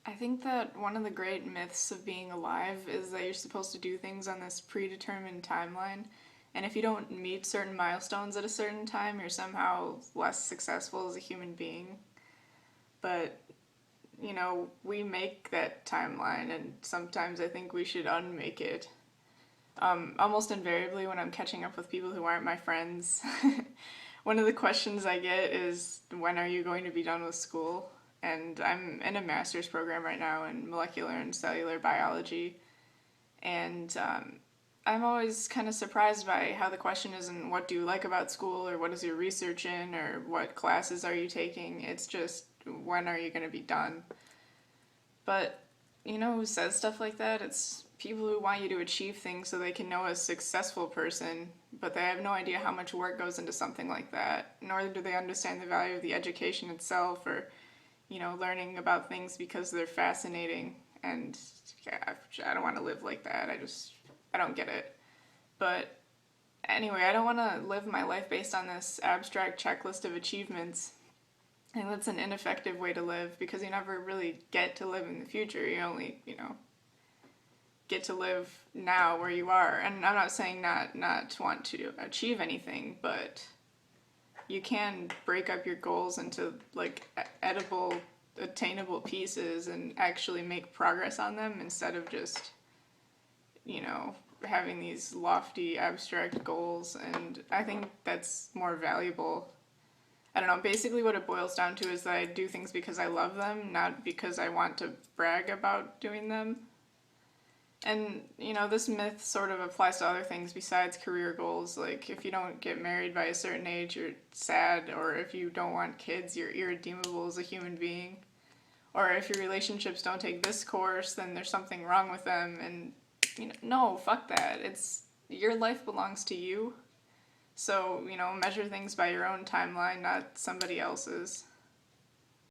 I think that one of the great myths of being alive is that you're supposed to do things on this predetermined timeline. And if you don't meet certain milestones at a certain time, you're somehow less successful as a human being. But, we make that timeline, and sometimes I think we should unmake it. Almost invariably, when I'm catching up with people who aren't my friends, one of the questions I get is, when are you going to be done with school? And I'm in a master's program right now in molecular and cellular biology. And I'm always kind of surprised by how the question isn't, what do you like about school, or what is your research in, or what classes are you taking? It's just, when are you going to be done? But, who says stuff like that? It's people who want you to achieve things so they can know a successful person, but they have no idea how much work goes into something like that, nor do they understand the value of the education itself, or, learning about things because they're fascinating. And yeah, I don't want to live like that. I don't get it. But anyway, I don't want to live my life based on this abstract checklist of achievements. I think that's an ineffective way to live because you never really get to live in the future. You only, get to live now where you are. And I'm not saying not want to achieve anything, but you can break up your goals into like edible, attainable pieces and actually make progress on them instead of just, having these lofty abstract goals. And I think that's more valuable. I don't know, basically what it boils down to is that I do things because I love them, not because I want to brag about doing them. And, this myth sort of applies to other things besides career goals. Like, if you don't get married by a certain age, you're sad. Or if you don't want kids, you're irredeemable as a human being. Or if your relationships don't take this course, then there's something wrong with them. And, no, fuck that. Your life belongs to you. So, measure things by your own timeline, not somebody else's.